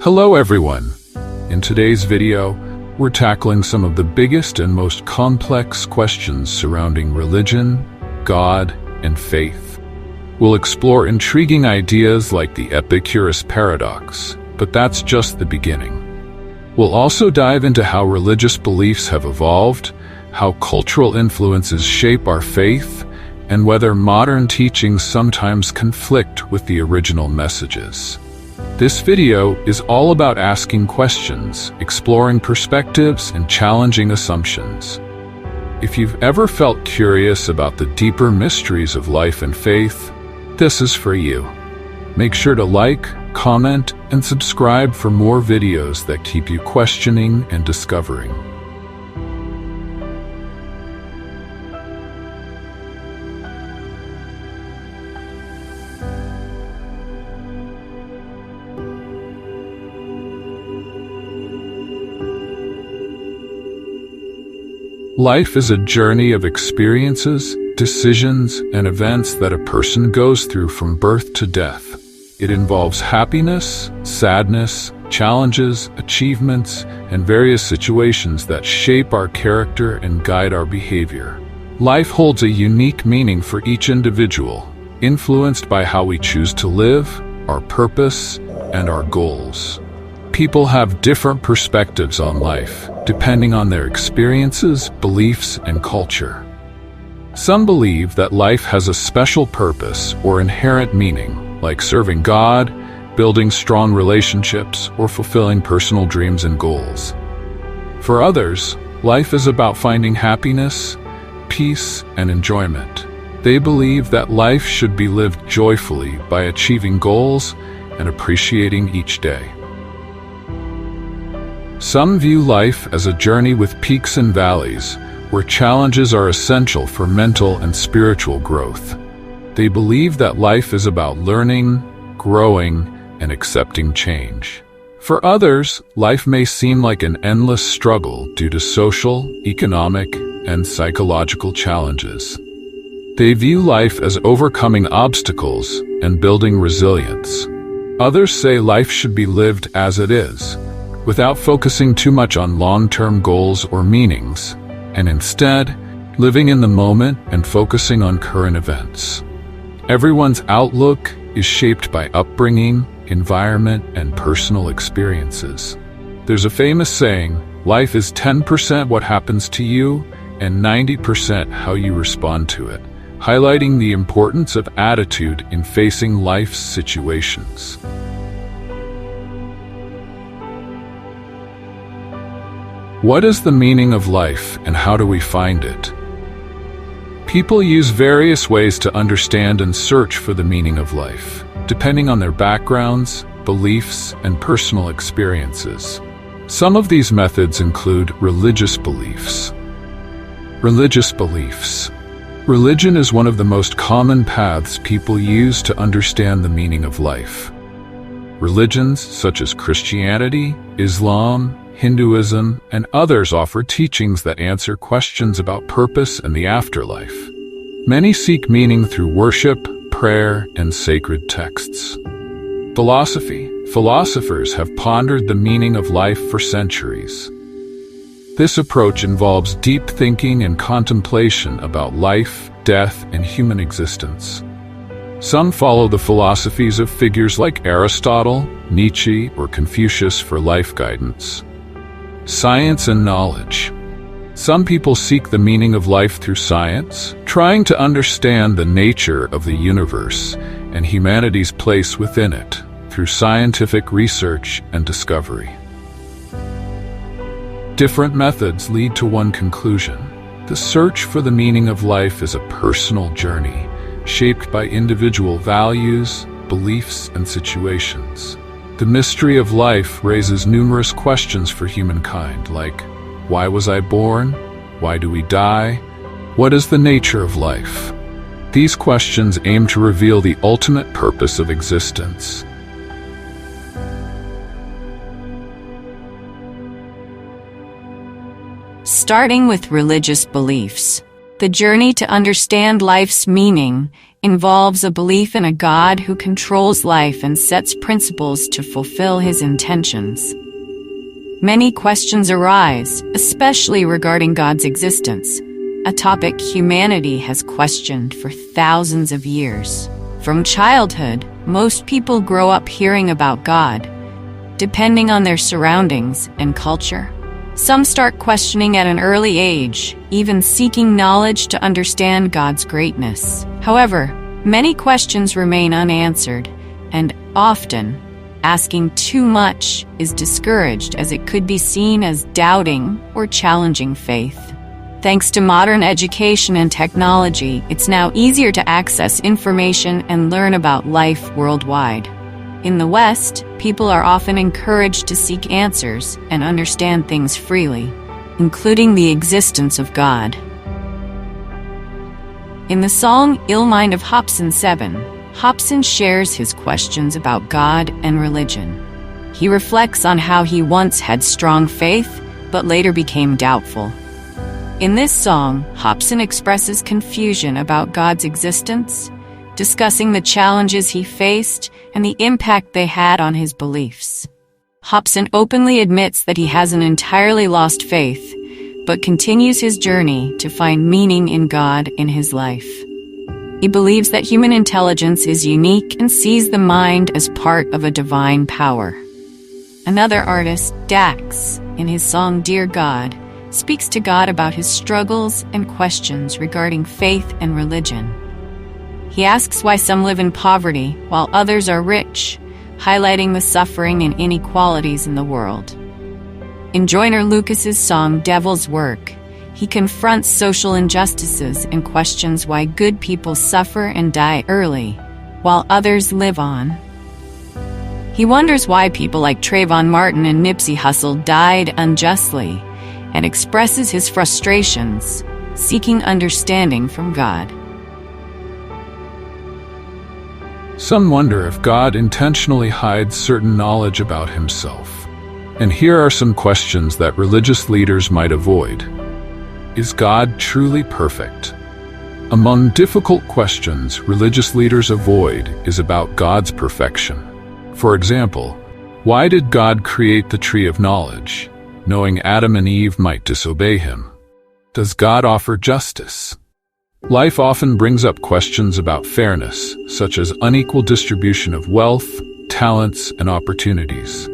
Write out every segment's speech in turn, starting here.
Hello everyone! In today's video, we're tackling some of the biggest and most complex questions surrounding religion, God, and faith. We'll explore intriguing ideas like the Epicurus Paradox, but that's just the beginning. We'll also dive into how religious beliefs have evolved, how cultural influences shape our faith, and whether modern teachings sometimes conflict with the original messages. This video is all about asking questions, exploring perspectives, and challenging assumptions. If you've ever felt curious about the deeper mysteries of life and faith, this is for you. Make sure to like, comment, and subscribe for more videos that keep you questioning and discovering. Life is a journey of experiences, decisions, and events that a person goes through from birth to death. It involves happiness, sadness, challenges, achievements, and various situations that shape our character and guide our behavior. Life holds a unique meaning for each individual, influenced by how we choose to live, our purpose, and our goals. People have different perspectives on life, depending on their experiences, beliefs, and culture. Some believe that life has a special purpose or inherent meaning, like serving God, building strong relationships, or fulfilling personal dreams and goals. For others, life is about finding happiness, peace, and enjoyment. They believe that life should be lived joyfully by achieving goals and appreciating each day. Some view life as a journey with peaks and valleys, where challenges are essential for mental and spiritual growth. They believe that life is about learning, growing, and accepting change. For others, life may seem like an endless struggle due to social, economic, and psychological challenges. They view life as overcoming obstacles and building resilience. Others say life should be lived as it is, without focusing too much on long-term goals or meanings, and instead, living in the moment and focusing on current events. Everyone's outlook is shaped by upbringing, environment, and personal experiences. There's a famous saying, life is 10% what happens to you and 90% how you respond to it, highlighting the importance of attitude in facing life's situations. What is the meaning of life and how do we find it? People use various ways to understand and search for the meaning of life, depending on their backgrounds, beliefs, and personal experiences. Some of these methods include religious beliefs. Religious beliefs. Religion is one of the most common paths people use to understand the meaning of life. Religions such as Christianity, Islam, Hinduism, and others offer teachings that answer questions about purpose and the afterlife. Many seek meaning through worship, prayer, and sacred texts. Philosophy. Philosophers have pondered the meaning of life for centuries. This approach involves deep thinking and contemplation about life, death, and human existence. Some follow the philosophies of figures like Aristotle, Nietzsche, or Confucius for life guidance. Science and knowledge. Some people seek the meaning of life through science, trying to understand the nature of the universe and humanity's place within it through scientific research and discovery. Different methods lead to one conclusion. The search for the meaning of life is a personal journey, shaped by individual values, beliefs, and situations. The mystery of life raises numerous questions for humankind, like, why was I born? Why do we die? What is the nature of life? These questions aim to reveal the ultimate purpose of existence. Starting with religious beliefs. The journey to understand life's meaning involves a belief in a God who controls life and sets principles to fulfill his intentions. Many questions arise, especially regarding God's existence, a topic humanity has questioned for thousands of years. From childhood, most people grow up hearing about God, depending on their surroundings and culture. Some start questioning at an early age, even seeking knowledge to understand God's greatness. However, many questions remain unanswered, and often, asking too much is discouraged as it could be seen as doubting or challenging faith. Thanks to modern education and technology, it's now easier to access information and learn about life worldwide. In the West, people are often encouraged to seek answers and understand things freely, including the existence of God. In the song Ill Mind of Hobson 7, Hobson shares his questions about God and religion. He reflects on how he once had strong faith, but later became doubtful. In this song, Hobson expresses confusion about God's existence, discussing the challenges he faced and the impact they had on his beliefs. Hobson openly admits that he hasn't entirely lost faith, but continues his journey to find meaning in God in his life. He believes that human intelligence is unique and sees the mind as part of a divine power. Another artist, Dax, in his song Dear God, speaks to God about his struggles and questions regarding faith and religion. He asks why some live in poverty while others are rich, highlighting the suffering and inequalities in the world. In Joyner Lucas's song Devil's Work, he confronts social injustices and questions why good people suffer and die early, while others live on. He wonders why people like Trayvon Martin and Nipsey Hussle died unjustly, and expresses his frustrations, seeking understanding from God. Some wonder if God intentionally hides certain knowledge about himself. And here are some questions that religious leaders might avoid. Is God truly perfect? Among difficult questions religious leaders avoid is about God's perfection. For example, why did God create the tree of knowledge, knowing Adam and Eve might disobey him? Does God offer justice? Life often brings up questions about fairness, such as unequal distribution of wealth, talents, and opportunities.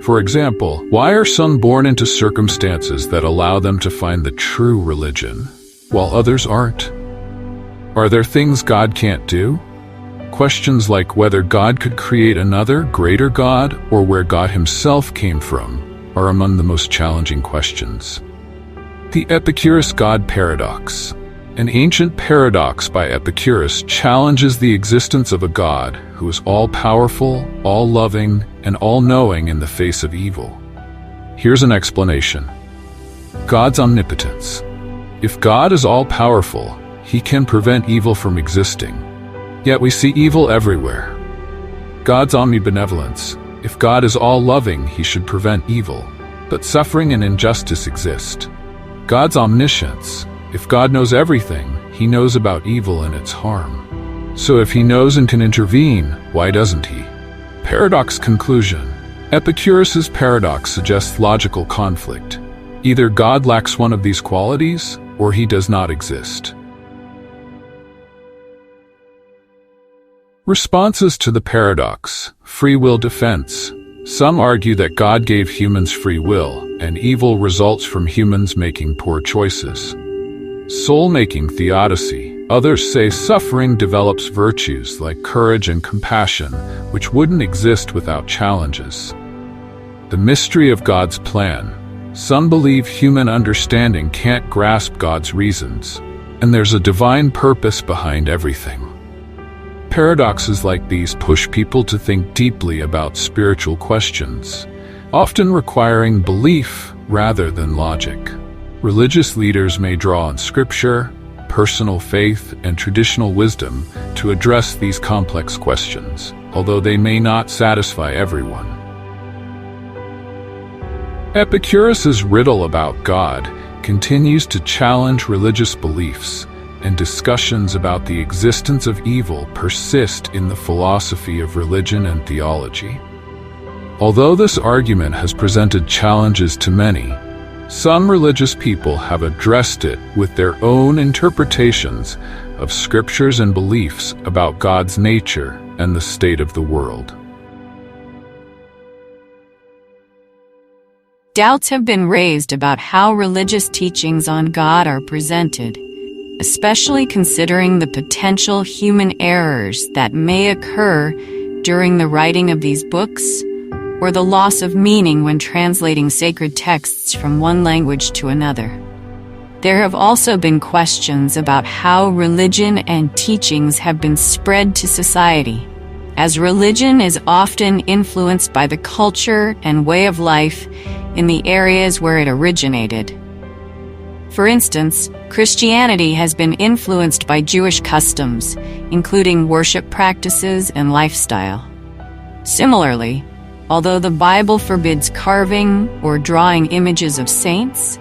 For example, why are some born into circumstances that allow them to find the true religion, while others aren't? Are there things God can't do? Questions like whether God could create another, greater God, or where God himself came from, are among the most challenging questions. The Epicurus God Paradox. An ancient paradox by Epicurus challenges the existence of a God who is all-powerful, all-loving, and all-knowing in the face of evil. Here's an explanation. God's omnipotence. If God is all-powerful, he can prevent evil from existing. Yet we see evil everywhere. God's omnibenevolence. If God is all-loving, he should prevent evil. But suffering and injustice exist. God's omniscience. If God knows everything, he knows about evil and its harm. So if he knows and can intervene, why doesn't he? Paradox conclusion. Epicurus's paradox suggests logical conflict. Either God lacks one of these qualities, or he does not exist. Responses to the paradox. Free will defense. Some argue that God gave humans free will, and evil results from humans making poor choices. Soul-making theodicy. Others say suffering develops virtues like courage and compassion, which wouldn't exist without challenges. The mystery of God's plan. Some believe human understanding can't grasp God's reasons, and there's a divine purpose behind everything. Paradoxes like these push people to think deeply about spiritual questions, often requiring belief rather than logic. Religious leaders may draw on scripture, personal faith, and traditional wisdom to address these complex questions, although they may not satisfy everyone. Epicurus's riddle about God continues to challenge religious beliefs, and discussions about the existence of evil persist in the philosophy of religion and theology. Although this argument has presented challenges to many, some religious people have addressed it with their own interpretations of scriptures and beliefs about God's nature and the state of the world. Doubts have been raised about how religious teachings on God are presented, especially considering the potential human errors that may occur during the writing of these books, or the loss of meaning when translating sacred texts from one language to another. There have also been questions about how religion and teachings have been spread to society, as religion is often influenced by the culture and way of life in the areas where it originated. For instance, Christianity has been influenced by Jewish customs, including worship practices and lifestyle. Similarly, although the Bible forbids carving or drawing images of saints,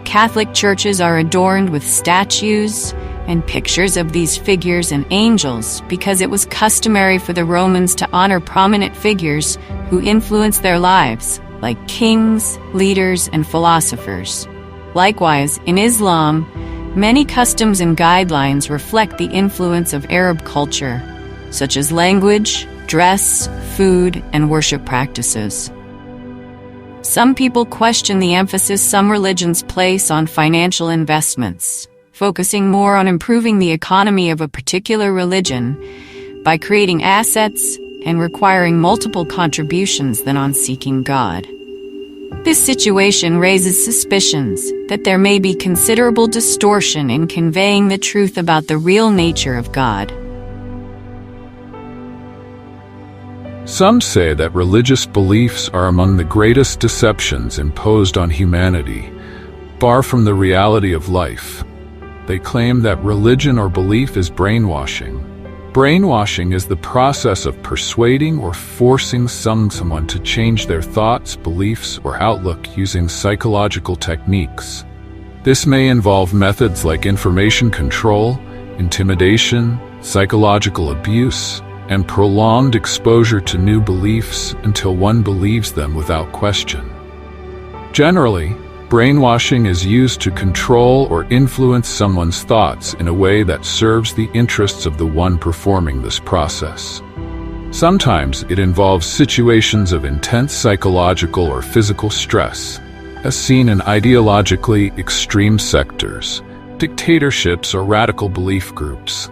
Catholic churches are adorned with statues and pictures of these figures and angels because it was customary for the Romans to honor prominent figures who influenced their lives, like kings, leaders, and philosophers. Likewise, in Islam, many customs and guidelines reflect the influence of Arab culture, such as language, dress, food, and worship practices. Some people question the emphasis some religions place on financial investments, focusing more on improving the economy of a particular religion by creating assets and requiring multiple contributions than on seeking God. This situation raises suspicions that there may be considerable distortion in conveying the truth about the real nature of God. Some say that religious beliefs are among the greatest deceptions imposed on humanity, far from the reality of life. They claim that religion or belief is brainwashing. Brainwashing is the process of persuading or forcing someone to change their thoughts, beliefs, or outlook using psychological techniques. This may involve methods like information control, intimidation, psychological abuse, and prolonged exposure to new beliefs until one believes them without question. Generally, brainwashing is used to control or influence someone's thoughts in a way that serves the interests of the one performing this process. Sometimes it involves situations of intense psychological or physical stress, as seen in ideologically extreme sectors, dictatorships, or radical belief groups.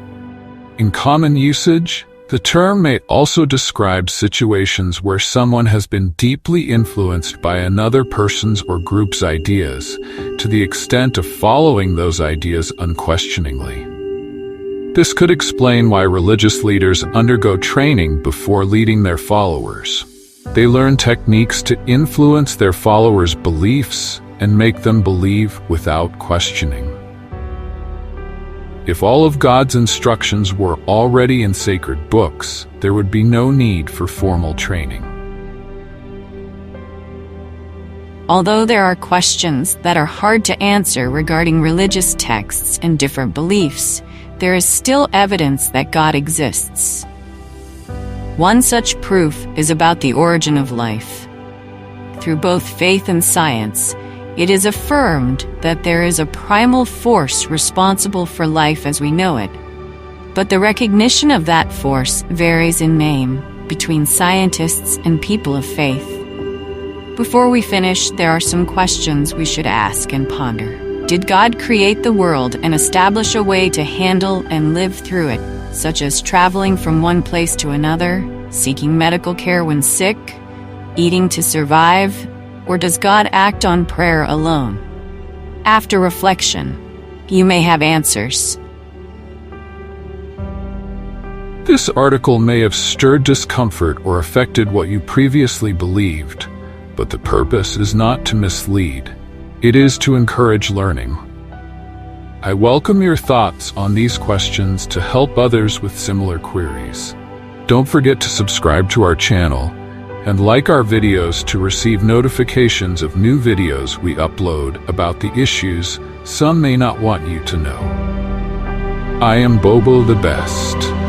In common usage, the term may also describe situations where someone has been deeply influenced by another person's or group's ideas, to the extent of following those ideas unquestioningly. This could explain why religious leaders undergo training before leading their followers. They learn techniques to influence their followers' beliefs and make them believe without questioning. If all of God's instructions were already in sacred books, there would be no need for formal training. Although there are questions that are hard to answer regarding religious texts and different beliefs, there is still evidence that God exists. One such proof is about the origin of life. Through both faith and science, it is affirmed that there is a primal force responsible for life as we know it, but the recognition of that force varies in name between scientists and people of faith. Before we finish, there are some questions we should ask and ponder. Did God create the world and establish a way to handle and live through it, such as traveling from one place to another, seeking medical care when sick, eating to survive, or does God act on prayer alone? After reflection, you may have answers. This article may have stirred discomfort or affected what you previously believed, but the purpose is not to mislead. It is to encourage learning. I welcome your thoughts on these questions to help others with similar queries. Don't forget to subscribe to our channel and like our videos to receive notifications of new videos we upload about the issues some may not want you to know. I am Bobo the Best.